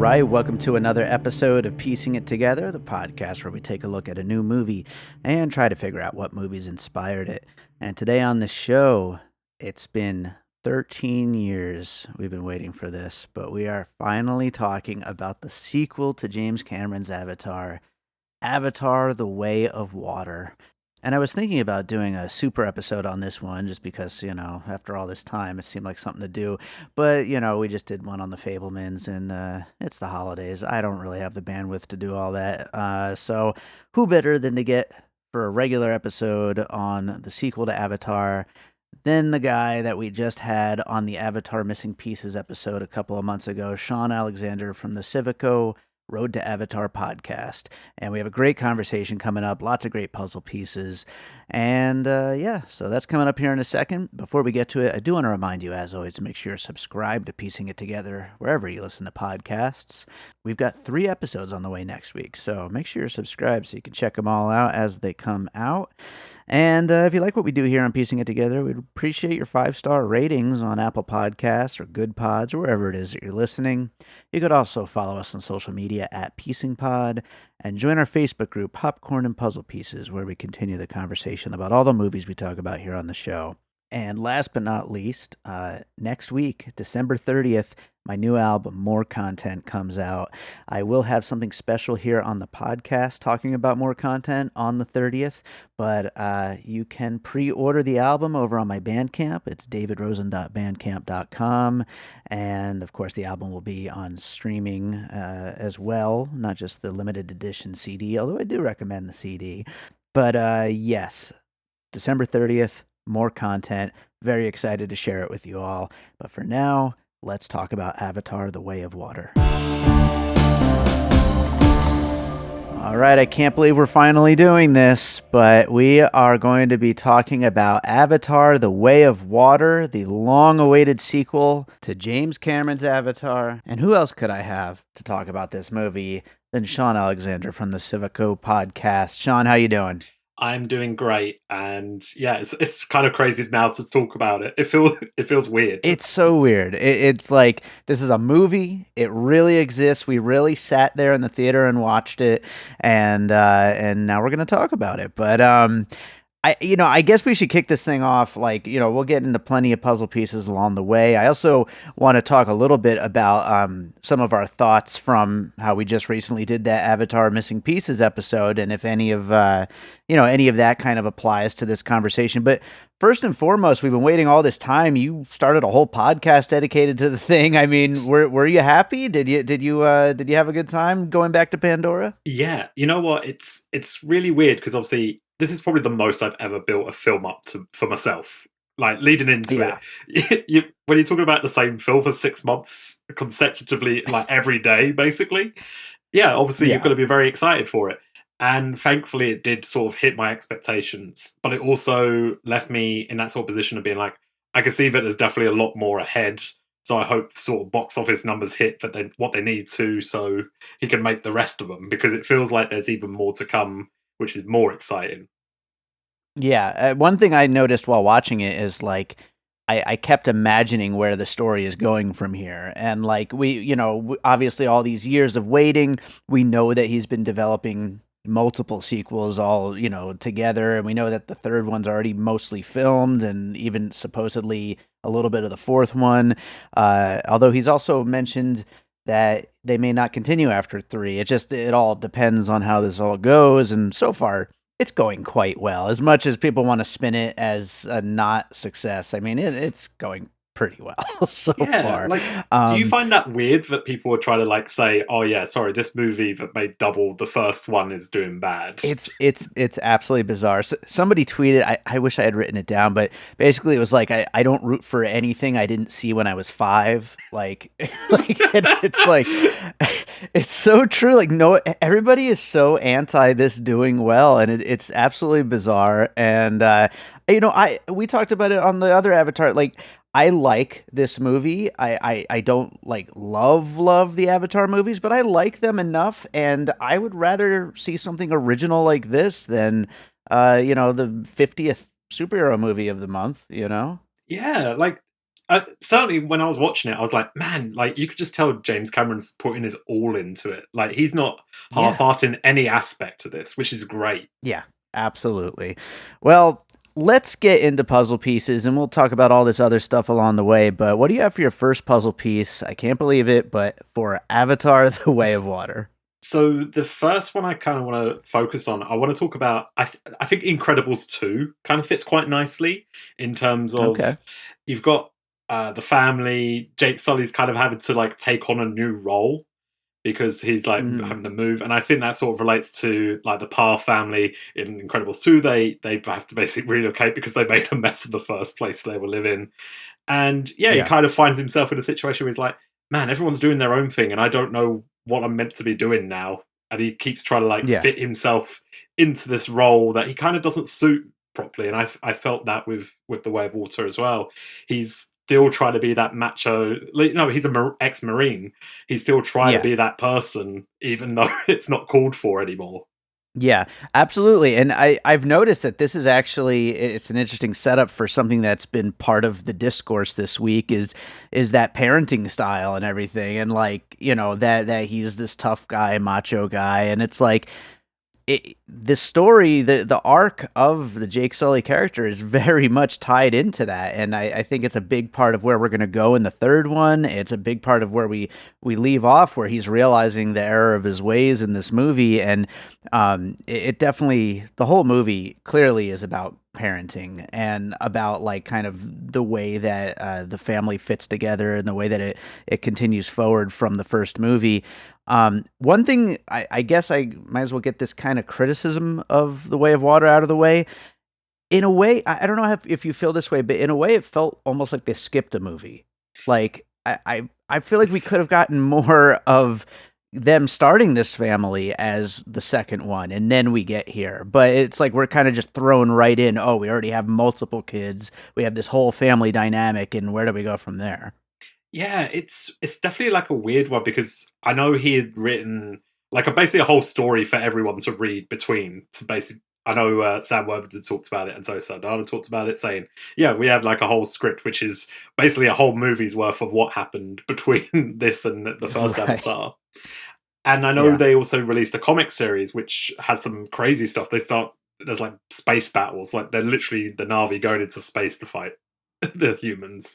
right, welcome to another episode of Piecing It Together, the podcast where we take a look at a new movie and try to figure out what movies inspired it. And today on the show, it's been 13 years we've been waiting for this, but we are finally talking about the sequel to James Cameron's Avatar, Avatar: The Way of Water. And I was thinking about doing a super episode on this one just because, after all this time, it seemed like something to do. But, we just did one on the Fablemans, and it's the holidays. I don't really have the bandwidth to do all that. So who better than to get for a regular episode on the sequel to Avatar than the guy that we just had on the Avatar Missing Pieces episode a couple of months ago, Shaun Alexander from the SIVAKO Road to Avatar podcast. And we have a great conversation coming up, lots of great puzzle pieces. And so that's coming up here in a second. Before we get to it, I do want to remind you, as always, to make sure you're subscribed to Piecing It Together wherever you listen to podcasts. We've got 3 episodes on the way next week, so make sure you're subscribed so you can check them all out as they come out. And if you like what we do here on Piecing It Together, we'd appreciate your 5-star ratings on Apple Podcasts or Good Pods or wherever it is that you're listening. You could also follow us on social media at PiecingPod and join our Facebook group, Popcorn and Puzzle Pieces, where we continue the conversation about all the movies we talk about here on the show. And last but not least, next week, December 30th, my new album, More Content, comes out. I will have something special here on the podcast talking about More Content on the 30th, but you can pre-order the album over on my Bandcamp. It's davidrosen.bandcamp.com, and of course the album will be on streaming as well, not just the limited edition CD, although I do recommend the CD. But yes, December 30th, More Content. Very excited to share it with you all. But for now, let's talk about Avatar: The Way of Water. All right, I can't believe we're finally doing this, but we are going to be talking about Avatar: The Way of Water, the long-awaited sequel to James Cameron's Avatar. And who else could I have to talk about this movie than Shaun Alexander from the SIVAKO podcast? Shaun, how you doing? I'm doing great, and yeah, it's kind of crazy now to talk about it. It feels weird. It's so weird. It's like this is a movie. It really exists. We really sat there in the theater and watched it, and now we're gonna talk about it. But I guess we should kick this thing off. We'll get into plenty of puzzle pieces along the way. I also want to talk a little bit about some of our thoughts from how we just recently did that Avatar Missing Pieces episode, and if any of any of that kind of applies to this conversation. But first and foremost, we've been waiting all this time. You started a whole podcast dedicated to the thing. I mean, were you happy? Did you have a good time going back to Pandora? Yeah, you know what? It's really weird because obviously this is probably the most I've ever built a film up for myself. Like leading into it, when you're talking about the same film for 6 months consecutively, like every day, basically. Yeah, obviously you're going to be very excited for it. And thankfully it did sort of hit my expectations, but it also left me in that sort of position of being like, I can see that there's definitely a lot more ahead. So I hope sort of box office numbers hit what they need to, so he can make the rest of them, because it feels like there's even more to come, which is more exciting. Yeah, one thing I noticed while watching it is I kept imagining where the story is going from here. And we, obviously all these years of waiting, we know that he's been developing multiple sequels all, together. And we know that the third one's already mostly filmed and even supposedly a little bit of the fourth one. Although he's also mentioned that they may not continue after 3. It all depends on how this all goes. And so far, it's going quite well. As much as people want to spin it as a not success, I mean, it's going pretty well so far. Do you find that weird that people are trying to say, oh yeah, sorry, this movie that made double the first one is doing bad? It's absolutely bizarre. So, somebody tweeted, I wish I had written it down, but basically it was like, I don't root for anything I didn't see when I was 5. It's like, it's so true. No, everybody is so anti this doing well, and it's absolutely bizarre. And we talked about it on the other Avatar. I like this movie. I don't love the Avatar movies, but I like them enough, and I would rather see something original like this than the 50th superhero movie of the month. Yeah, certainly when I was watching it, I was like, man, like you could just tell James Cameron's putting his all into it. Like he's not Yeah. half-assed in any aspect of this, which is great. Yeah, absolutely. Well, let's get into puzzle pieces and we'll talk about all this other stuff along the way. But what do you have for your first puzzle piece? I can't believe it, but for Avatar: The Way of Water. So the first one I kind of want to focus on, I want to talk about. I think Incredibles 2 kind of fits quite nicely in terms Okay. of you've got the family. Jake Sully's kind of having to like take on a new role because he's like Mhm. having to move, and I think that sort of relates to like the Parr family in Incredibles 2. They have to basically relocate because they made a mess of the first place they were living, and yeah, he Yeah. kind of finds himself in a situation where he's like, man, everyone's doing their own thing, and I don't know what I'm meant to be doing now. And he keeps trying to like Yeah. fit himself into this role that he kind of doesn't suit properly. And I felt that with The Way of Water as well. He's still trying to be that macho. No, he's a ex-marine. He's still trying to Yeah. be that person, even though it's not called for anymore. Yeah, absolutely. And I've noticed that this is actually it's an interesting setup for something that's been part of the discourse this week is that parenting style and everything. And like, that he's this tough guy, macho guy. And it's like the story, the arc of the Jake Sully character is very much tied into that, and I think it's a big part of where we're going to go in the third one. It's a big part of where we leave off, where he's realizing the error of his ways in this movie, and it definitely the whole movie clearly is about parenting and about like kind of the way that the family fits together and the way that it continues forward from the first movie. One thing I guess I might as well get this kind of criticism of The Way of Water out of the way. In a way, I don't know if you feel this way, but in a way, it felt almost like they skipped a movie. Like I feel like we could have gotten more of them starting this family as the second one, and then we get here. But it's like we're kind of just thrown right in. Oh, we already have multiple kids. We have this whole family dynamic, and where do we go from there? Yeah, it's definitely like a weird one because I know he had written like basically a whole story for everyone to read between to basically. I know Sam Worthington talked about it, and so Saldana talked about it, saying, "Yeah, we have like a whole script, which is basically a whole movie's worth of what happened between this and the first Right. Avatar." And I know Yeah. they also released a comic series which has some crazy stuff. There's like space battles, like they're literally the Na'vi going into space to fight the humans.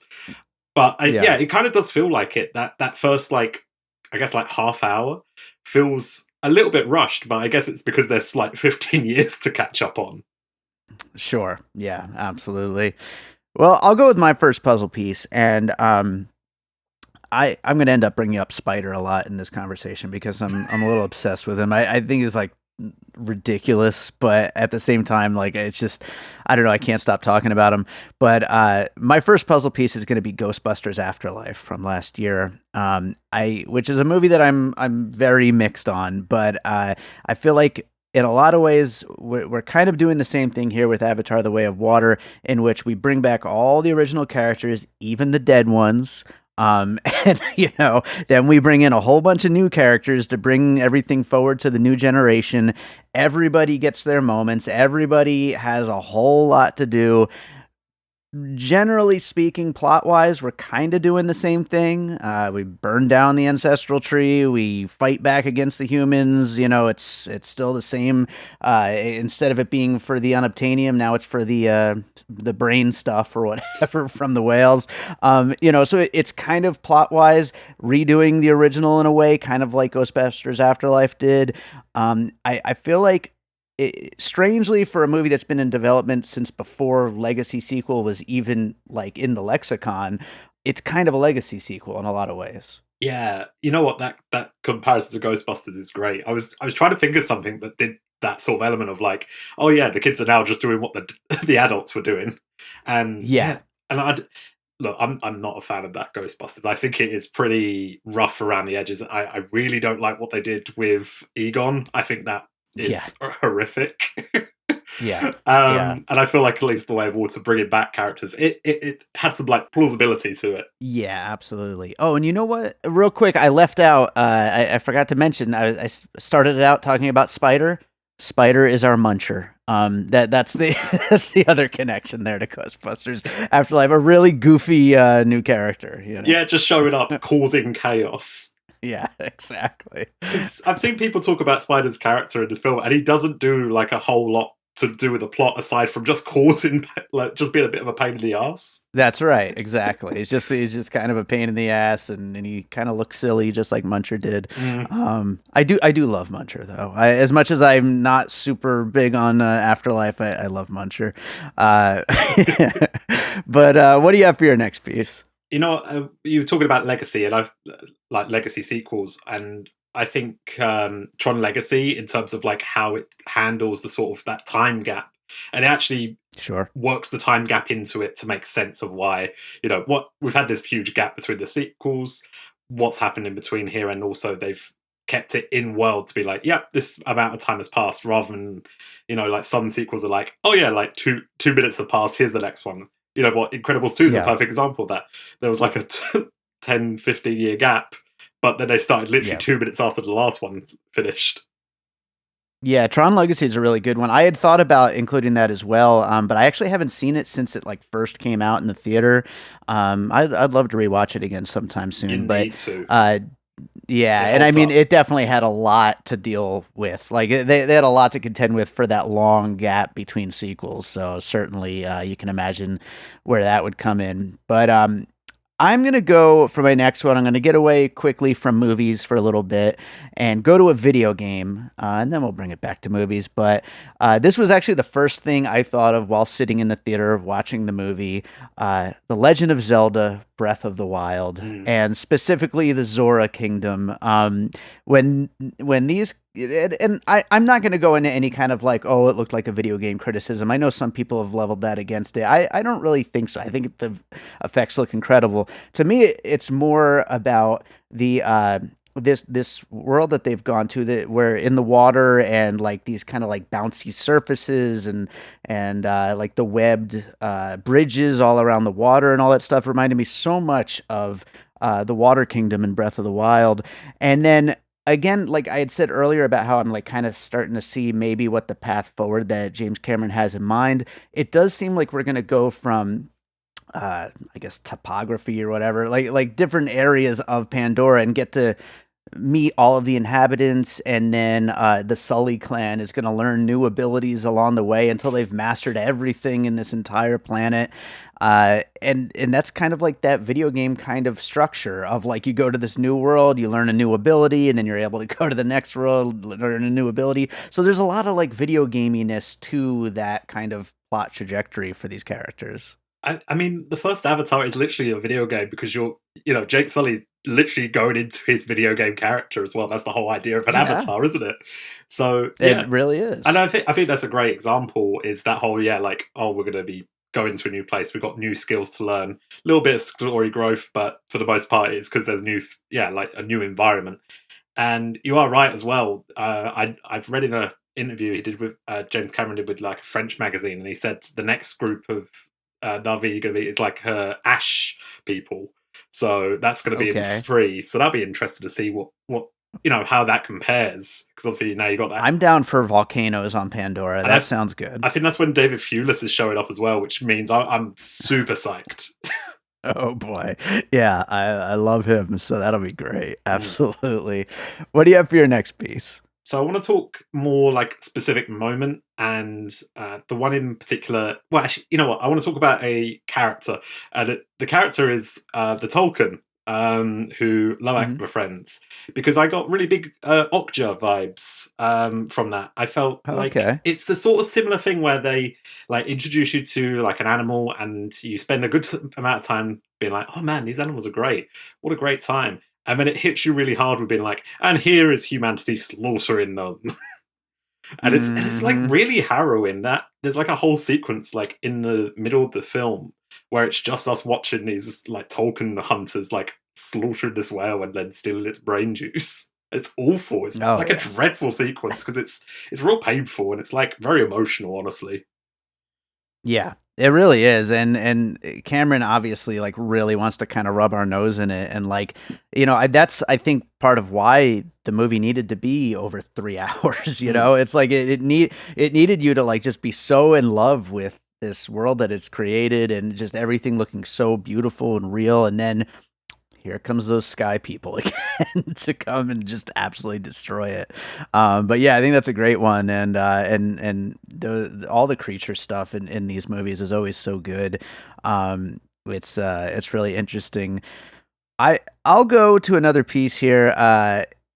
But yeah, Yeah. it kind of does feel like it. That first like I guess like half hour feels a little bit rushed, but I guess it's because there's like 15 years to catch up on. Sure. Yeah, absolutely. Well, I'll go with my first puzzle piece, and I'm gonna end up bringing up Spider a lot in this conversation because I'm a little obsessed with him. I think he's like ridiculous, but at the same time, like it's just I don't know. I can't stop talking about him. But my first puzzle piece is gonna be Ghostbusters Afterlife from last year. Which is a movie that I'm very mixed on, but I feel like in a lot of ways, we're kind of doing the same thing here with Avatar: The Way of Water, in which we bring back all the original characters, even the dead ones. And then we bring in a whole bunch of new characters to bring everything forward to the new generation. Everybody gets their moments. Everybody has a whole lot to do. Generally speaking, plot wise, we're kind of doing the same thing. We burn down the ancestral tree. We fight back against the humans. It's still the same. Instead of it being for the unobtainium, now it's for the brain stuff or whatever from the whales. So it's kind of plot wise redoing the original in a way, kind of like Ghostbusters Afterlife did. I feel like strangely for a movie that's been in development since before legacy sequel was even like in the lexicon, it's kind of a legacy sequel in a lot of ways. Yeah, you know what? That comparison to Ghostbusters is great. I was trying to think of something that did that sort of element of like, oh yeah, the kids are now just doing what the the adults were doing, and Yeah. yeah, and look, I'm not a fan of that Ghostbusters. I think it is pretty rough around the edges. I really don't like what they did with Egon. I think that Yeah. is horrific. Yeah. Yeah. And I feel like at least The Way of Water bringing back characters, it had some like plausibility to it. Yeah, absolutely. Oh, and you know what? Real quick, I left out. I forgot to mention. I started it out talking about Spider. Spider is our muncher. That's the that's the other connection there to Ghostbusters Afterlife. A really goofy new character, you know. Yeah, just showing up, causing chaos. Yeah, exactly. Because I've seen people talk about Spider's character in this film, and he doesn't do like a whole lot to do with the plot aside from just causing, like, just being a bit of a pain in the ass. That's right, exactly. He's just kind of a pain in the ass, and he kind of looks silly, just like Muncher did. Mm. I do love Muncher though. As much as I'm not super big on Afterlife, I love Muncher. Uh, but what do you have for your next piece? You know, you were talking about legacy, and I've like legacy sequels, and I think Tron Legacy, in terms of like how it handles the sort of that time gap, and it actually Sure. works the time gap into it to make sense of why, you know, what we've had this huge gap between the sequels, what's happened in between here, and also they've kept it in world to be like, yep, this amount of time has passed, rather than, you know, like some sequels are like, oh yeah, like two minutes have passed, here's the next one. You know what, Incredibles 2 is a Yeah. perfect example of that. There was like a 10, 15 year gap, but then they started literally Yeah. 2 minutes after the last one finished. Yeah, Tron Legacy is a really good one. I had thought about including that as well, but I actually haven't seen it since it like first came out in the theater. I'd love to rewatch it again sometime You soon. But need to. uh, yeah, It and I holds mean, up. it definitely had a lot to deal with. Like they had a lot to contend with for that long gap between sequels. So certainly, you can imagine where that would come in. But I'm going to go for my next one. I'm going to get away quickly from movies for a little bit and go to a video game, and then we'll bring it back to movies. But this was actually the first thing I thought of while sitting in the theater watching the movie, The Legend of Zelda Breath of the Wild, Mm. and specifically the Zora Kingdom. When these and I'm not going to go into any kind of like, oh, it looked like a video game criticism. I know some people have leveled that against it. I don't really think so. I think the effects look incredible. To me, it's more about the this world that they've gone to, that where in the water, and like these kind of like bouncy surfaces, and like the webbed bridges all around the water and all that stuff reminded me so much of the Water Kingdom in Breath of the Wild. And then again, like I had said earlier about how I'm like kind of starting to see maybe what the path forward that James Cameron has in mind. It does seem like we're going to go from I guess topography or whatever, like different areas of Pandora, and get to meet all of the inhabitants, and then the Sully clan is going to learn new abilities along the way until they've mastered everything in this entire planet. And that's kind of like that video game kind of structure of like, you go to this new world, you learn a new ability, and then you're able to go to the next world, learn a new ability. So there's a lot of like video gaminess to that kind of plot trajectory for these characters. I mean, the first Avatar is literally a video game, because you know, Jake Sully's literally going into his video game character as well. That's the whole idea of an Yeah, Avatar, isn't it? So it yeah, really is. and I think that's a great example. Is that whole, yeah, like, oh, we're going to be going to a new place. We've got new skills to learn, a little bit of story growth, but for the most part, it's because there's like a new environment. And you are right as well. I've read in a interview he did with James Cameron did with like a French magazine, and he said the next group of Navi going to be is like her Ash people. So that's going to be in Okay. free. So that'll be interesting to see what you know, how that compares, because obviously now you got that. I'm down for volcanoes on Pandora. And That sounds good. I think that's when David Thewlis is showing up as well, which means I'm super psyched. Oh boy. Yeah, I love him, so that'll be great. Mm. Absolutely. What do you have for your next piece? So I want to talk more like specific moment, and the one in particular. Well, actually, you know what? I want to talk about a character, and the character is the Tolkien, who Loak Mhm. befriends, because I got really big Okja vibes from that. I felt like Okay. it's the sort of similar thing where they like introduce you to like an animal, and you spend a good amount of time being like, "Oh man, these animals are great! What a great time!" And then it hits you really hard with being like, and here is humanity slaughtering them. And it's like Mhm. really harrowing. That there's like a whole sequence like in the middle of the film where it's just us watching these like Tolkien hunters like slaughtering this whale and then stealing its brain juice. It's awful. It's Oh like a yeah. dreadful sequence, because it's real painful, and it's like very emotional, honestly. Yeah, it really is, and Cameron obviously like really wants to kind of rub our nose in it, and like that's I think part of why the movie needed to be over 3 hours. Mm. It's like it needed you to like just be so in love with this world that it's created, and just everything looking so beautiful and real, and then here comes those sky people again to come and just absolutely destroy it. But yeah, I think that's a great one, and all the creature stuff in these movies is always so good. It's really interesting. I'll go to another piece here,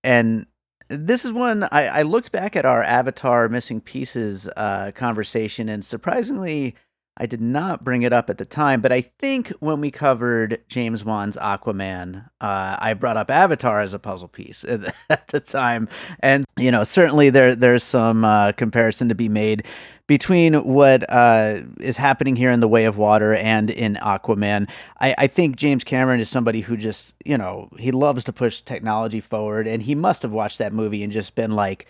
and this is one I looked back at our Avatar missing pieces conversation, and surprisingly, I did not bring it up at the time. But I think when we covered James Wan's Aquaman, I brought up Avatar as a puzzle piece at the time, and certainly there's some comparison to be made between what is happening here in The Way of Water and in Aquaman. I think James Cameron is somebody who just, he loves to push technology forward, and he must have watched that movie and just been like,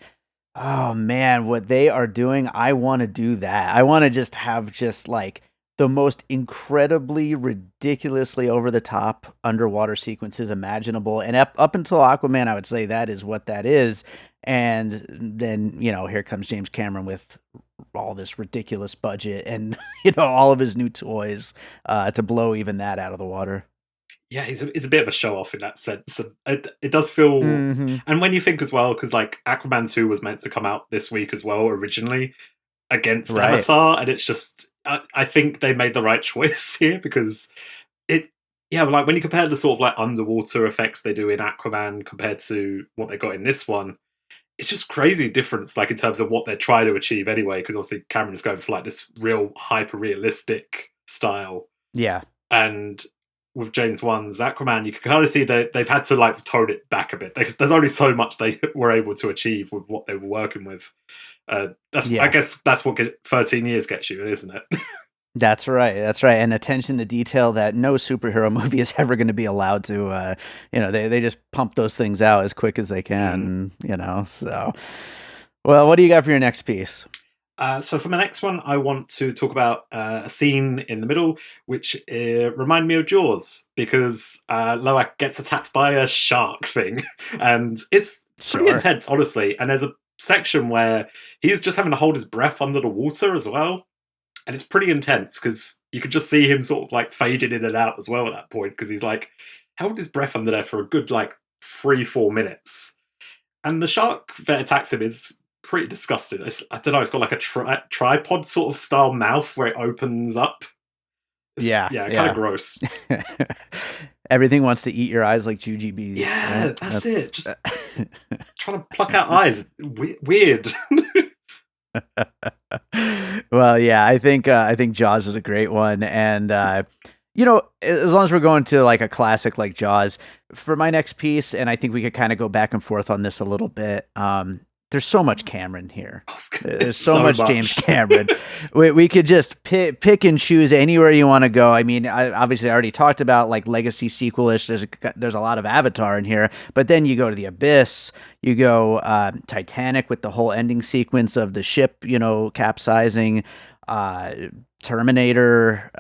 oh man, what they are doing, I want to do that. I want to just have just like the most incredibly, ridiculously over the top underwater sequences imaginable. And up until Aquaman, I would say that is what that is. And then, here comes James Cameron with all this ridiculous budget and, all of his new toys to blow even that out of the water. Yeah, he's a bit of a show off in that sense. And it does feel, Mm-hmm. and when you think as well, because like Aquaman 2 was meant to come out this week as well originally against Right. Avatar, and it's just I think they made the right choice here because it yeah, like when you compare the sort of like underwater effects they do in Aquaman compared to what they got in this one, it's just crazy difference, like in terms of what they're trying to achieve anyway. Because obviously Cameron is going for like this real hyper realistic style, Yeah. and with James Wan's Aquaman, you can kind of see that they've had to like tone it back a bit. There's only so much they were able to achieve with what they were working with. I Yeah. guess that's what 13 years gets you, isn't it? That's right. That's right. And attention to detail that no superhero movie is ever going to be allowed to. They just pump those things out as quick as they Mm. can. So. Well, what do you got for your next piece? So for my next one, I want to talk about a scene in the middle, which reminded me of Jaws, because Loak gets attacked by a shark thing, and it's pretty Sure. intense, honestly. And there's a section where he's just having to hold his breath under the water as well, and it's pretty intense because you could just see him sort of like fading in and out as well at that point, because he's like held his breath under there for a good like 3-4 minutes, and the shark that attacks him is pretty disgusting. I don't know. It's got like a tripod sort of style mouth where it opens up. Yeah. Yeah, kind of Yeah. gross. Everything wants to eat your eyes like jujubes, right? Yeah, that's it. Just trying to pluck out eyes. Weird. Well, yeah, I think Jaws is a great one, and as long as we're going to like a classic like Jaws, for my next piece, and I think we could kind of go back and forth on this a little bit. There's so much Cameron here. There's It's so so much James much. Cameron. We could just pick and choose anywhere you want to go. I mean, obviously I already talked about like legacy sequelish. There's a lot of Avatar in here, but then you go to the Abyss. You go Titanic with the whole ending sequence of the ship, capsizing. Uh, Terminator.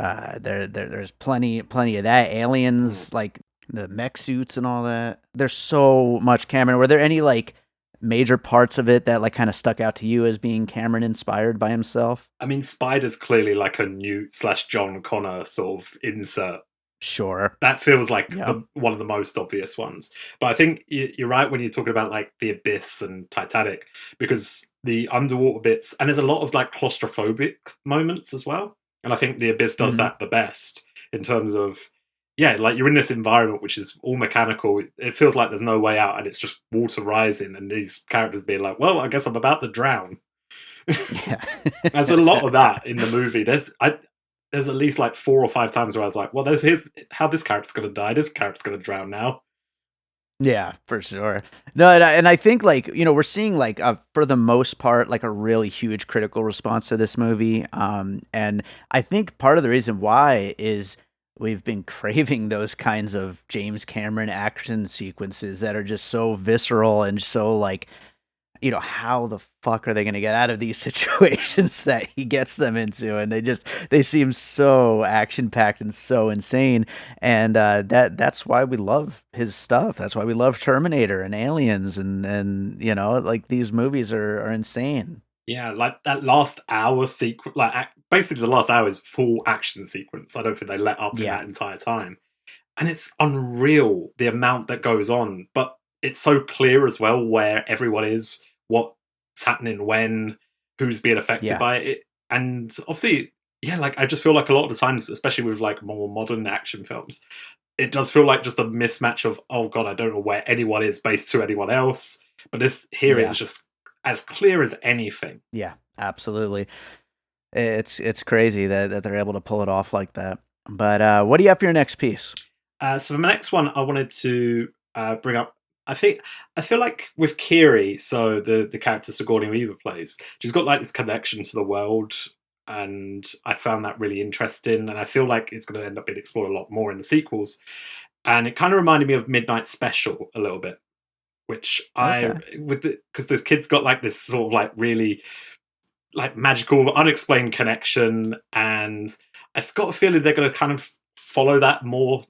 There's plenty of that. Aliens, like the mech suits and all that. There's so much Cameron. Were there any like major parts of it that like kind of stuck out to you as being Cameron inspired by himself? I mean, Spider's clearly like a Newt/John Connor sort of insert. Sure. That feels like Yep. one of the most obvious ones. But I think you're right when you're talking about like the Abyss and Titanic, because the underwater bits, and there's a lot of like claustrophobic moments as well. And I think the Abyss does Hmm. that the best in terms of, yeah, like you're in this environment which is all mechanical. It feels like there's no way out, and it's just water rising, and these characters being like, "Well, I guess I'm about to drown." Yeah. There's a lot of that in the movie. There's at least like 4 or 5 times where I was like, well, here's how this character's going to die. This character's going to drown now. Yeah, for sure. No, and I think like we're seeing like for the most part like a really huge critical response to this movie, and I think part of the reason why is we've been craving those kinds of James Cameron action sequences that are just so visceral and so like how the fuck are they going to get out of these situations that he gets them into? And they seem so action packed and so insane. And that's why we love his stuff. That's why we love Terminator and Aliens, and like these movies are insane. Yeah, like that last hour sequence, basically the last hour is full action sequence. I don't think they let up in Yeah, that entire time. And it's unreal the amount that goes on, but it's so clear as well where everyone is, what's happening when, who's being affected yeah, by it. And obviously, yeah, like I just feel like a lot of the times, especially with like more modern action films, it does feel like just a mismatch of, oh god, I don't know where anyone is based to anyone else. But this here yeah, is just as clear as anything. yeah. Absolutely. It's crazy that they're able to pull it off like that. But what do you have for your next piece? So for my next one, I wanted to bring up. I feel like with Kiri, so the character Sigourney Weaver plays, she's got like this connection to the world, and I found that really interesting. And I feel like it's going to end up being explored a lot more in the sequels. And it kind of reminded me of Midnight Special a little bit, which I Okay. with because the kid's got like this sort of like really like magical, unexplained connection, and I've got a feeling they're going to kind of follow that more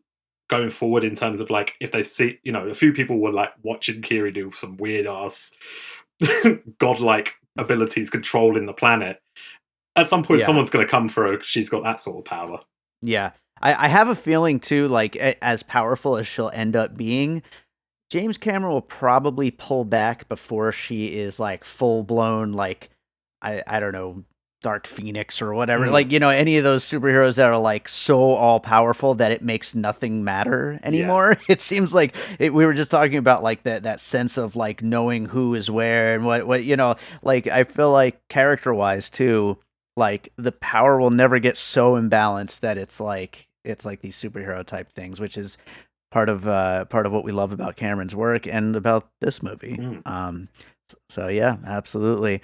going forward in terms of like if they see, a few people were like watching Kiri do some weird ass godlike abilities controlling the planet. At some point, Yeah. someone's going to come for her 'cause she's got that sort of power. Yeah. I have a feeling too, like as powerful as she'll end up being, James Cameron will probably pull back before she is like full blown, like I don't know, Dark Phoenix or whatever. Mm, Like, any of those superheroes that are like so all powerful that it makes nothing matter yeah, anymore. It seems like we were just talking about like that sense of like knowing who is where and what like I feel like character wise too, like the power will never get so imbalanced that it's like these superhero type things, which is part of what we love about Cameron's work and about this movie. mm, So yeah, absolutely.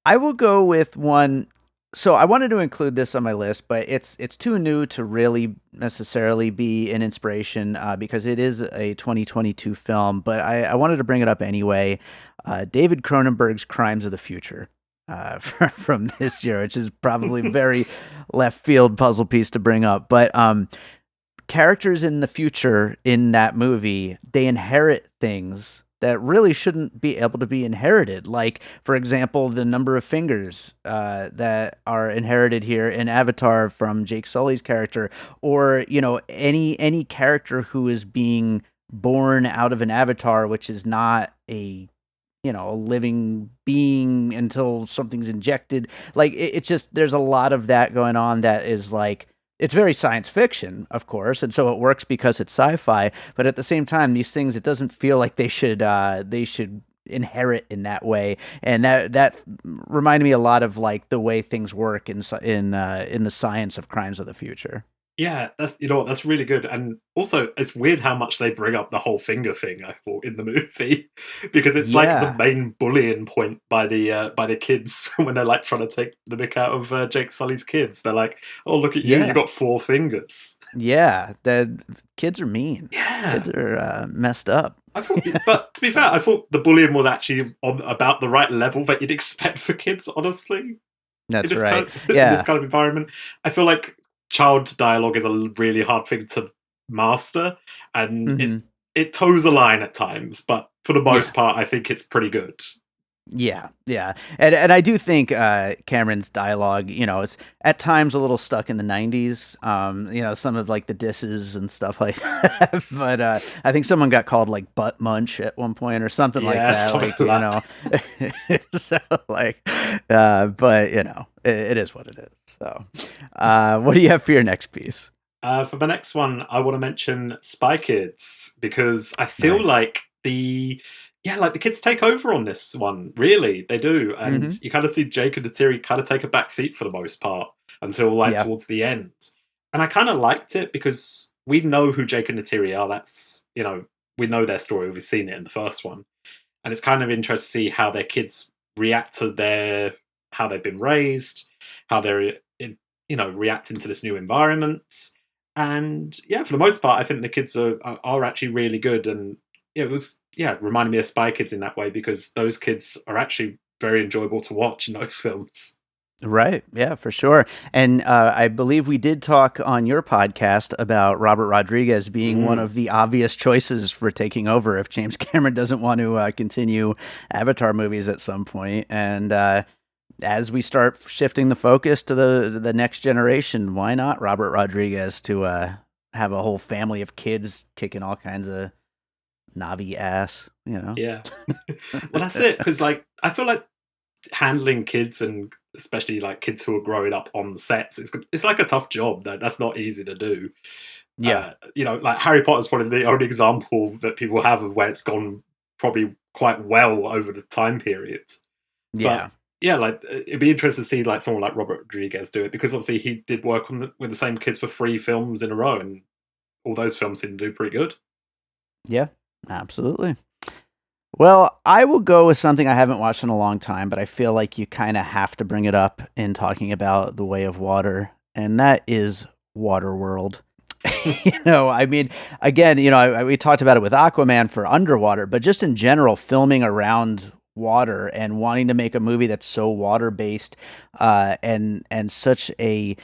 I will go with one. So I wanted to include this on my list, but it's too new to really necessarily be an inspiration because it is a 2022 film. But I wanted to bring it up anyway. David Cronenberg's Crimes of the Future from this year, which is probably very left field puzzle piece to bring up. But characters in the future in that movie, they inherit things that really shouldn't be able to be inherited. Like, for example, the number of fingers that are inherited here in Avatar from Jake Sully's character, or any character who is being born out of an avatar, which is not a living being until something's injected. Like it's just there's a lot of that going on that is like it's very science fiction, of course, and so it works because it's sci-fi. But at the same time, these things it doesn't feel like they should inherit in that way, and that reminded me a lot of like the way things work in the science of Crimes of the Future. yeah. That's what, that's really good. And also, it's weird how much they bring up the whole finger thing. I thought in the movie because it's like the Yeah, main bullying point by the kids when they're like trying to take the mick out of Jake Sully's kids. They're like, "Oh, look at you! You yeah, got four fingers." yeah. The kids are mean. Yeah, Kids are messed up. I thought, but to be fair, I thought the bullying was actually on about the right level that you'd expect for kids. Honestly, in That's this right. kind in this Yeah. kind of environment, I feel like child dialogue is a really hard thing to master, and it Hmm. it toes the line at times. But for the most Yeah. part, I think it's pretty good. Yeah, yeah, and I do think Cameron's dialogue, it's at times a little stuck in the '90s. Some of like the disses and stuff like that. But I think someone got called like butt munch at one point or something like Yeah, that. something Like like that. so like, but it is what it is. So, what do you have for your next piece? For the next one, I want to mention Spy Kids because I feel Nice. like like the kids take over on this one. Really, they do, and Mm-hmm. you kind of see Jake and Natiri kind of take a back seat for the most part until like Yeah. towards the end. And I kind of liked it because we know who Jake and Natiri are. That's we know their story. We've seen it in the first one, and it's kind of interesting to see how their kids react to their how they've been raised, how they're reacting to this new environment. And yeah, for the most part, I think the kids are actually really good. And it was reminding me of Spy Kids in that way because those kids are actually very enjoyable to watch in those films. Right. Yeah, for sure. And I believe we did talk on your podcast about Robert Rodriguez being one Mm. of the obvious choices for taking over if James Cameron doesn't want to continue Avatar movies at some point. And as we start shifting the focus to the next generation, why not Robert Rodriguez to have a whole family of kids kicking all kinds of Navi ass, you know? Yeah. Well, that's it. Because like I feel like handling kids and especially like kids who are growing up on sets, it's like a tough job. That's not easy to do. Yeah. Like Harry Potter's probably the only example that people have of where it's gone probably quite well over the time period. But Yeah. yeah, like it'd be interesting to see like someone like Robert Rodriguez do it because obviously he did work with the same kids for 3 films in a row, and all those films seem to do pretty good. Yeah. Absolutely. Well, I will go with something I haven't watched in a long time, but I feel like you kind of have to bring it up in talking about The Way of Water, and that is Waterworld. I mean, again, we talked about it with Aquaman for underwater, but just in general, filming around water and wanting to make a movie that's so water based, and such a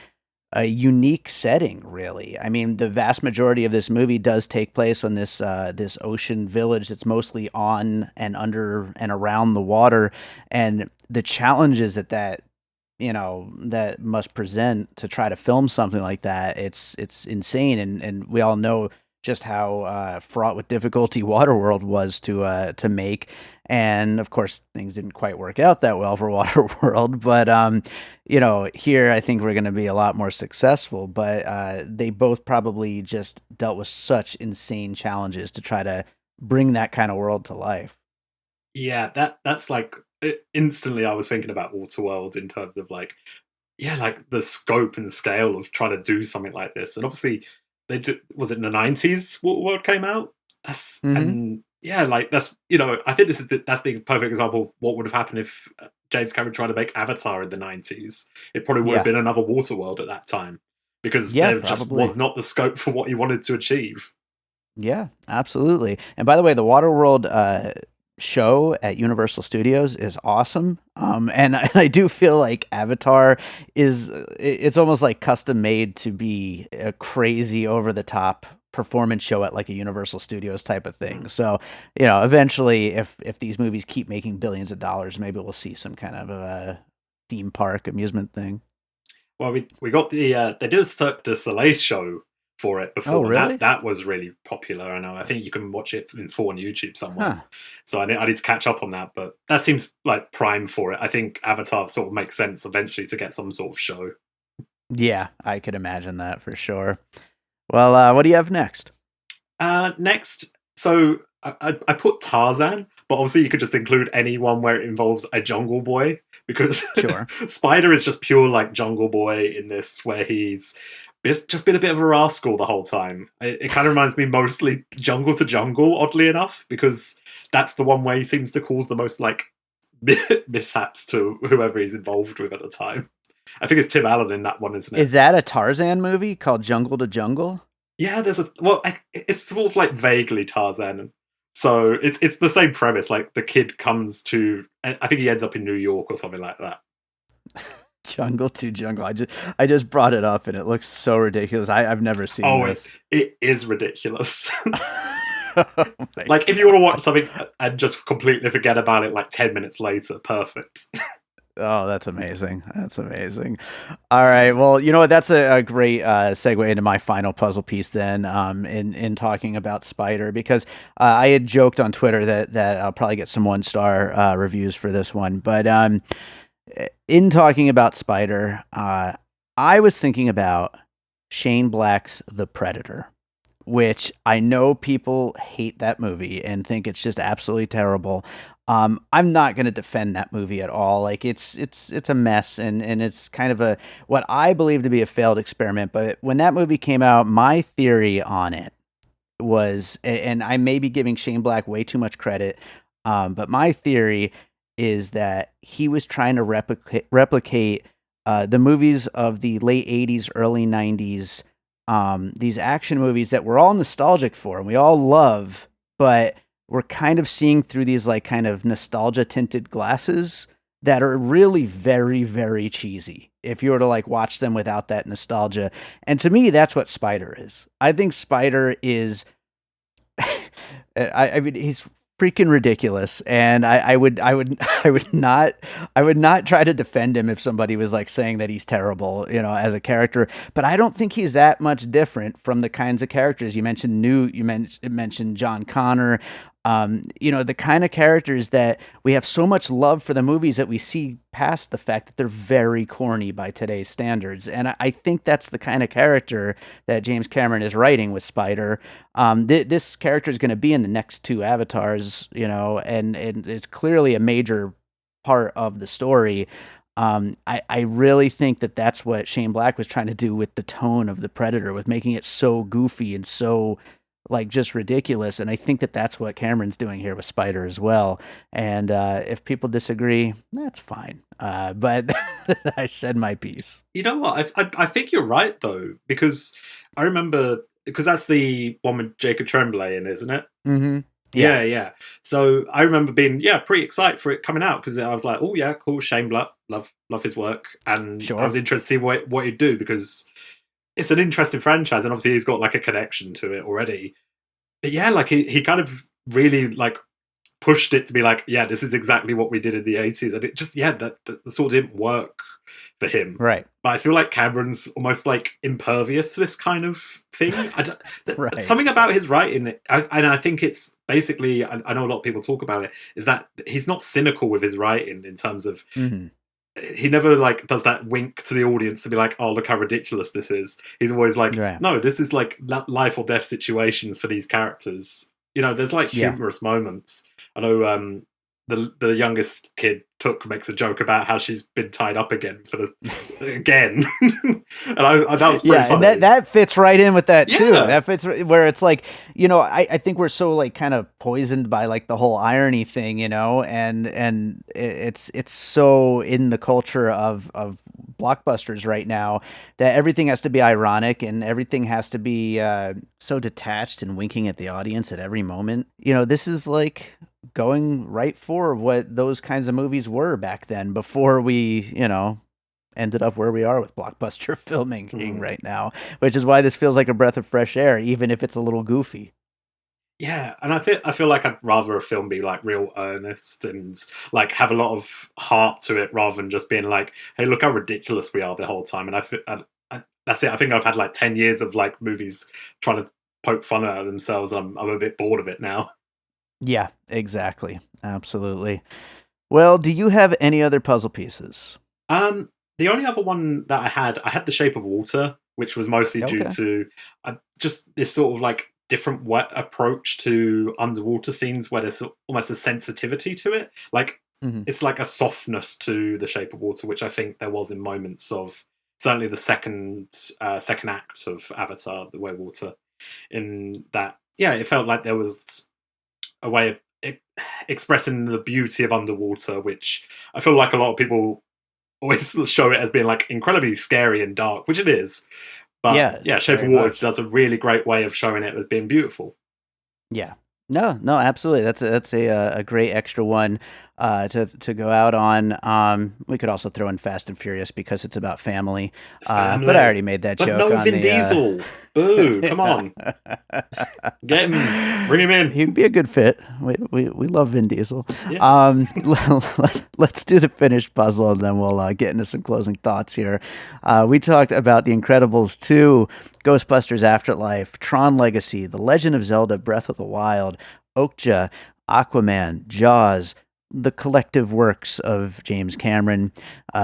unique setting, really. I mean, the vast majority of this movie does take place on this ocean village that's mostly on and under and around the water, and the challenges that must present to try to film something like that. It's insane, and we all know just how fraught with difficulty Waterworld was to make, and of course things didn't quite work out that well for Waterworld, but here I think we're going to be a lot more successful. But they both probably just dealt with such insane challenges to try to bring that kind of world to life. Yeah, that's like instantly I was thinking about Waterworld in terms of like like the scope and scale of trying to do something like this. And obviously was it in the 90s Waterworld came out? Hmm. And yeah, like that's I think that's the perfect example of what would have happened if James Cameron tried to make Avatar in the 90s. It probably would have Yeah. been another Waterworld at that time because Yeah, there just probably. was not the scope for what he wanted to achieve. Yeah, absolutely. And by the way, the Waterworld show at Universal Studios is awesome. And I do feel like Avatar it's almost like custom made to be a crazy over the top performance show at like a Universal Studios type of thing. Mm. So, eventually if these movies keep making billions of dollars, maybe we'll see some kind of a theme park amusement thing. Well, we got they did a Cirque du Soleil show for it Oh, before, and that really? that was really popular. I think you can watch it in full on YouTube somewhere. Huh. So I need to catch up on that, but that seems like prime for it. I think Avatar sort of makes sense eventually to get some sort of show. Yeah, I could imagine that for sure. Well, what do you have next? Next, so I put Tarzan, but obviously you could just include anyone where it involves a jungle boy because Sure. Spider is just pure like jungle boy in this, where he's just been a bit of a rascal the whole time. It kind of reminds me mostly Jungle to Jungle, oddly enough, because that's the one where he seems to cause the most like mishaps to whoever he's involved with at the time. I think it's Tim Allen in that one, isn't it? Is that a Tarzan movie called Jungle to Jungle? Yeah, it's sort of like vaguely Tarzan. So it's the same premise. Like the kid comes to, I think he ends up in New York or something like that. Jungle to Jungle. I just brought it up and it looks so ridiculous. I've never seen Oh, this. it is ridiculous. Oh my Like if you want to watch something and just completely forget about it, like 10 minutes later, perfect. Oh, that's amazing. That's amazing. All right. Well, you know what? That's a great segue into my final puzzle piece then, in talking about Spider, because I had joked on Twitter that I'll probably get some 1-star reviews for this one. But in talking about Spider, I was thinking about Shane Black's The Predator, which I know people hate that movie and think it's just absolutely terrible. I'm not going to defend that movie at all. Like it's a mess, and it's kind of a what I believe to be a failed experiment. But when that movie came out, my theory on it was, and I may be giving Shane Black way too much credit, but my theory is that he was trying to replicate the movies of the late '80s, early '90s, these action movies that we're all nostalgic for and we all love, but we're kind of seeing through these like kind of nostalgia tinted glasses that are really very, very cheesy if you were to like watch them without that nostalgia. And to me, that's what Spider is. I think Spider is I mean, he's freaking ridiculous, and I would not try to defend him if somebody was like saying that he's terrible, as a character. But I don't think he's that much different from the kinds of characters you mentioned. You mentioned John Connor. The kind of characters that we have so much love for the movies that we see past the fact that they're very corny by today's standards. And I think that's the kind of character that James Cameron is writing with Spider. This character is going to be in the next two Avatars, and it's clearly a major part of the story. I really think that that's what Shane Black was trying to do with the tone of the Predator, with making it so goofy and so like just ridiculous. And I think that that's what Cameron's doing here with Spider as well. And if people disagree, that's fine. But I said my piece. You know what? I think you're right though, because I remember, because that's the one with Jacob Tremblay in, isn't it? Mm-hmm. Yeah. So I remember being pretty excited for it coming out, because I was like, oh yeah, cool, Shane Black, love his work, and Sure. I was interested to see what he'd do, because it's an interesting franchise, and obviously he's got like a connection to it already. But yeah, like he kind of really like pushed it to be like, yeah, this is exactly what we did in the 80s, and it just that sort of didn't work for him. Right. But I feel like Cameron's almost like impervious to this kind of thing. Right. Something about his writing, and I think it's basically, I know a lot of people talk about it, is that he's not cynical with his writing in terms of. Mm-hmm. He never like does that wink to the audience to be like, oh, look how ridiculous this is. He's always like, no, this is like life or death situations for these characters. There's like humorous moments. I know the youngest kid makes a joke about how she's been tied up again again, and that was pretty funny. And that fits right in with that too. That fits where it's like, I think we're so like kind of poisoned by like the whole irony thing, and it's so in the culture of blockbusters right now that everything has to be ironic and everything has to be so detached and winking at the audience at every moment. This is like going right for what those kinds of movies were back then, before we, ended up where we are with blockbuster filmmaking right now, which is why this feels like a breath of fresh air, even if it's a little goofy. Yeah, and I feel like I'd rather a film be like real earnest and like have a lot of heart to it, rather than just being like, hey, look how ridiculous we are the whole time. And that's it. I think I've had like 10 years of like movies trying to poke fun at themselves, and I'm a bit bored of it now. Yeah, exactly. Absolutely. Well, do you have any other puzzle pieces? The only other one that I had The Shape of Water, which was mostly due to just this sort of like different approach to underwater scenes, where there's almost a sensitivity to it. Like it's like a softness to The Shape of Water, which I think there was in moments of certainly the second act of Avatar: The Way of Water. In that, it felt like there was a way of expressing the beauty of underwater, which I feel like a lot of people always show it as being like incredibly scary and dark, which it is. But Shape of Water does a really great way of showing it as being beautiful. Yeah. No, absolutely. That's a great extra one to go out on. We could also throw in Fast and Furious because it's about family. But I already made that joke. No Vin Diesel. Boo! Come on, get him, bring him in. He'd be a good fit. We love Vin Diesel. Yeah. Let's do the finished puzzle, and then we'll get into some closing thoughts here. We talked about The Incredibles 2, Ghostbusters Afterlife, Tron Legacy, The Legend of Zelda: Breath of the Wild, Okja, Aquaman, Jaws, the collective works of James Cameron,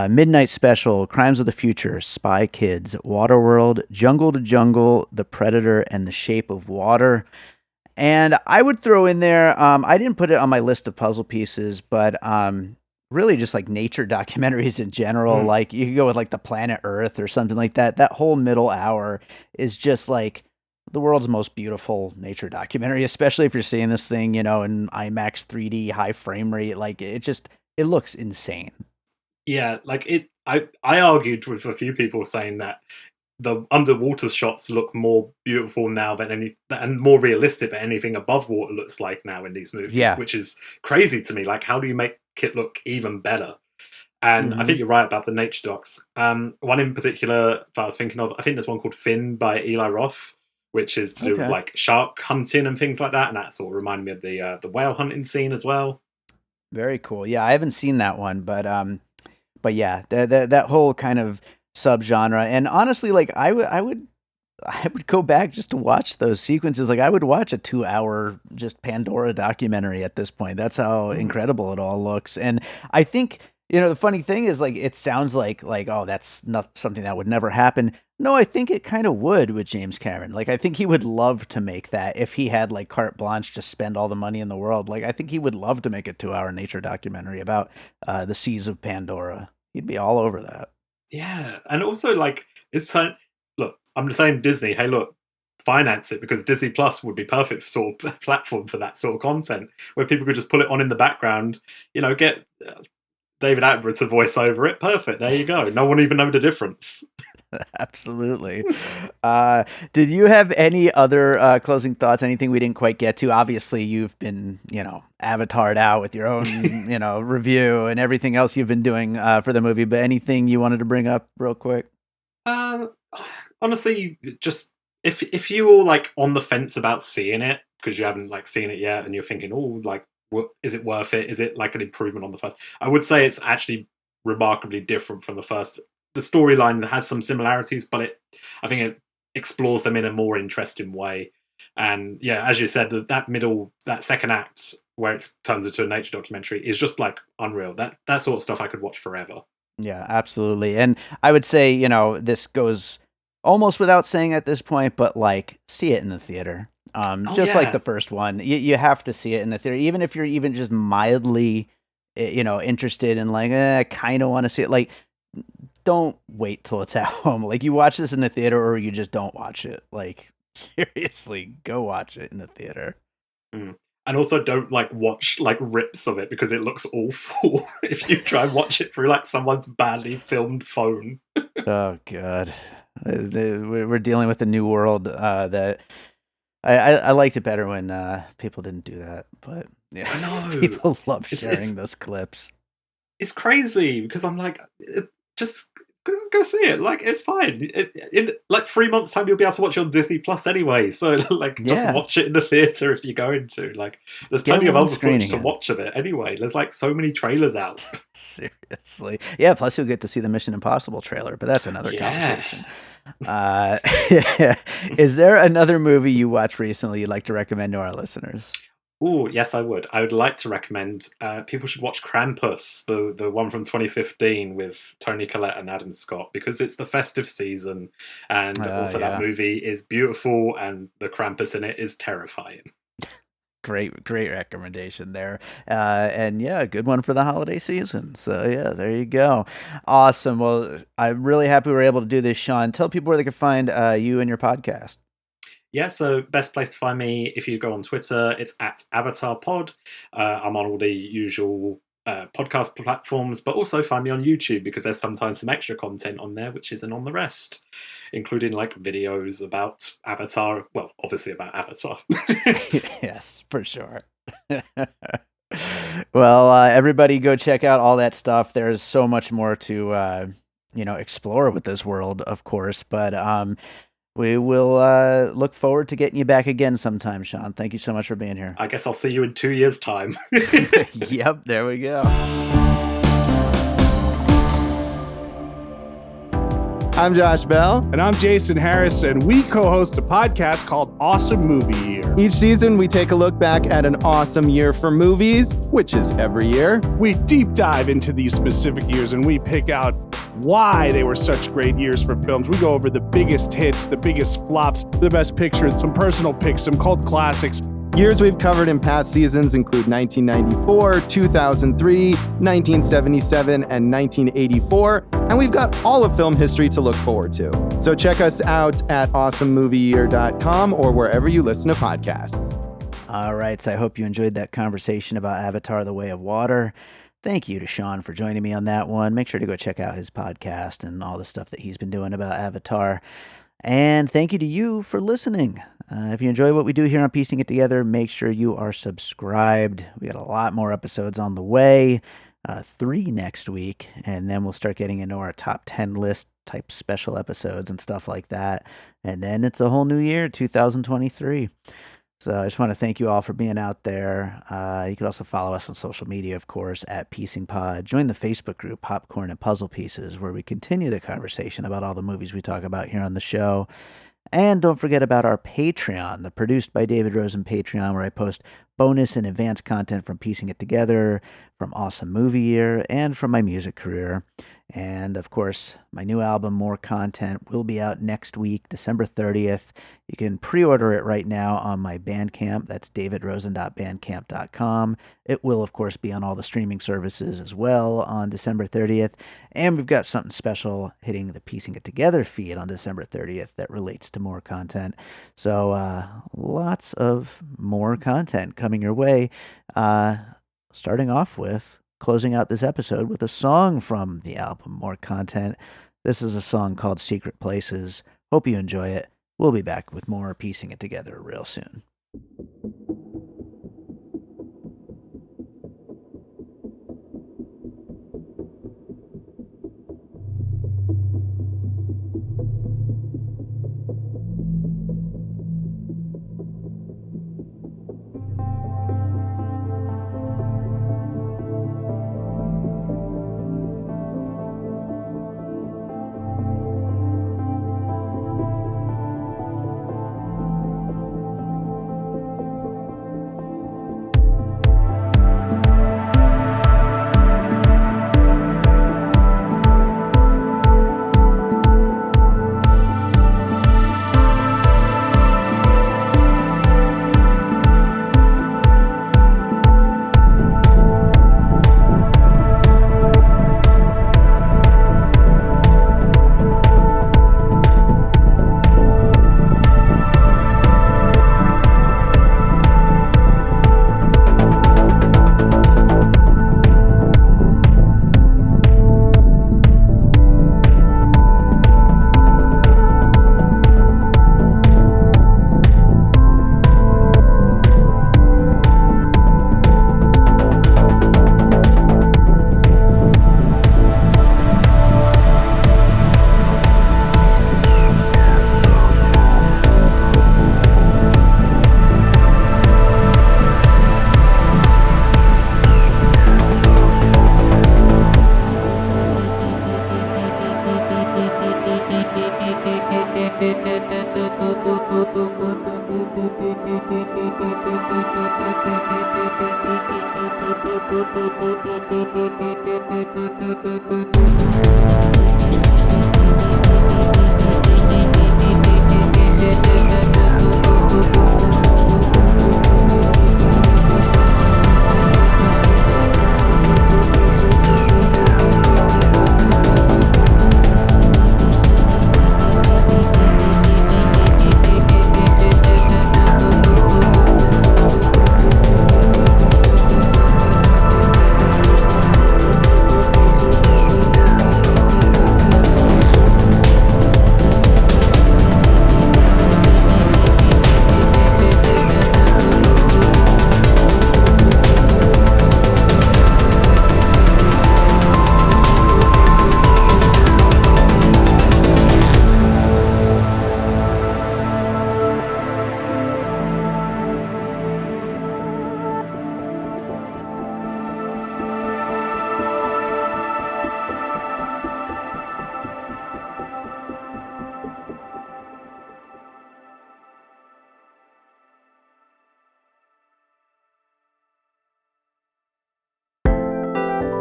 Midnight Special, Crimes of the Future, Spy Kids, Waterworld, Jungle to Jungle, The Predator, and The Shape of Water. And I would throw in there, I didn't put it on my list of puzzle pieces, but really just like nature documentaries in general. Like you could go with like The Planet Earth or something like that. That whole middle hour is just like the world's most beautiful nature documentary, especially if you're seeing this thing, in IMAX 3D high frame rate. Like it looks insane. Yeah, like I argued with a few people saying that the underwater shots look more beautiful now than and more realistic than anything above water looks like now in these movies, Yeah. which is crazy to me. Like, how do you make it look even better? And I Hmm. think you're right about the nature docs. One in particular that I was thinking of, I think there's one called Finn by Eli Roth, which is to do with Okay. like shark hunting and things like that. And that sort of reminded me of the whale hunting scene as well. Very cool. Yeah, I haven't seen that one, but yeah, that whole kind of subgenre. And honestly, like I would go back just to watch those sequences. Like I would watch a 2 hour just Pandora documentary at this point. That's how Mm. incredible it all looks. And I think, the funny thing is like it sounds like oh that's not something that would never happen. No, I think it kind of would with James Cameron. Like I think he would love to make that if he had like carte blanche to spend all the money in the world. Like I think he would love to make a 2 hour nature documentary about the seas of Pandora. He'd be all over that. Yeah, and also like it's like, look, I'm just saying Disney. Hey, look, finance it because Disney Plus would be perfect for sort of platform for that sort of content where people could just put it on in the background. Get David Attenborough to voice over it. Perfect. There you go. No one even know the difference. Absolutely. Did you have any other closing thoughts? Anything we didn't quite get to? Obviously, you've been, avatared out with your own, review and everything else you've been doing for the movie. But anything you wanted to bring up real quick? Uh, Honestly, just if you all like on the fence about seeing it because you haven't like seen it yet and you're thinking, oh, like, what is it worth it? Is it like an improvement on the first? I would say it's actually remarkably different from the first. The storyline has some similarities, but I think it explores them in a more interesting way. And yeah, as you said, that second act where it turns into a nature documentary is just like unreal. That sort of stuff I could watch forever. Yeah, absolutely. And I would say, this goes almost without saying at this point, but like see it in the theater. Oh Just like the yeah. first one, you have to see it in the theater, even if you're even just mildly, interested in like, I kind of want to see it. Like, don't wait till it's at home. Like, you watch this in the theater, or you just don't watch it. Like, seriously, go watch it in the theater. Mm. And also don't like watch like rips of it because it looks awful if you try and watch it through like someone's badly filmed phone. Oh God, we're dealing with a new world that I liked it better when people didn't do that, but yeah, I know. people love It's sharing those clips. it's crazy because I'm like, just go see it. Like, it's fine. In like 3 months' time, you'll be able to watch it on Disney Plus anyway. So, like, just Yeah, watch it in the theater if you're going to. Like, there's get plenty of one other footage screening to in. watch of it anyway. There's like so many trailers out. Seriously, yeah. Plus, you'll get to see the Mission Impossible trailer, but that's another Yeah. conversation. Uh, is there another movie you watched recently you'd like to recommend to our listeners? Oh, yes, I would. I would like to recommend people should watch Krampus, the one from 2015 with Tony Collette and Adam Scott, because it's the festive season, and also that Yeah, movie is beautiful, and the Krampus in it is terrifying. great recommendation there. And yeah, good one for the holiday season. So yeah, there you go. Awesome. Well, I'm really happy we were able to do this, Shaun. Tell people where they can find you and your podcast. Yeah, so best place to find me if you go on Twitter, it's at Avatar Pod. I'm on all the usual podcast platforms, but also find me on YouTube because there's sometimes some extra content on there which isn't on the rest, including like videos about Avatar. Well, obviously about Avatar. Yes, for sure. Well, everybody go check out all that stuff. There's so much more to explore with this world, of course, but we will look forward to getting you back again sometime, Shaun. Thank you so much for being here. I guess I'll see you in 2 years' time. Yep, there we go. I'm Josh Bell. And I'm Jason Harris, and we co-host a podcast called Awesome Movie Year. Each season, we take a look back at an awesome year for movies, which is every year. We deep dive into these specific years, and we pick out why they were such great years for films. We go over the biggest hits, the biggest flops, the best pictures, some personal picks, some cult classics. Years we've covered in past seasons include 1994, 2003, 1977, and 1984, and we've got all of film history to look forward to. So check us out at awesomemovieyear.com or wherever you listen to podcasts. All right, so I hope you enjoyed that conversation about Avatar: The Way of Water. Thank you to Shaun for joining me on that one. Make sure to go check out his podcast and all the stuff that he's been doing about Avatar. And thank you to you for listening. If you enjoy what we do here on Piecing It Together, make sure you are subscribed. We got a lot more episodes on the way, 3 next week, and then we'll start getting into our top 10 list type special episodes and stuff like that. And then it's a whole new year, 2023. So I just want to thank you all for being out there. You can also follow us on social media, of course, at Piecing Pod. Join the Facebook group, Popcorn and Puzzle Pieces, where we continue the conversation about all the movies we talk about here on the show. And don't forget about our Patreon, the Produced by David Rosen Patreon, where I post bonus and advanced content from Piecing It Together, from Awesome Movie Year, and from my music career. And, of course, my new album, More Content, will be out next week, December 30th. You can pre-order it right now on my Bandcamp. That's davidrosen.bandcamp.com. It will, of course, be on all the streaming services as well on December 30th. And we've got something special hitting the Piecing It Together feed on December 30th that relates to More Content. So lots of more content coming your way. Starting off with closing out this episode with a song from the album More Content. This is a song called Secret Places. Hope you enjoy it. We'll be back with more Piecing It Together real soon.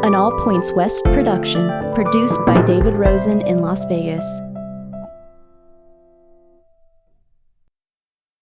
An All Points West production, produced by David Rosen in Las Vegas.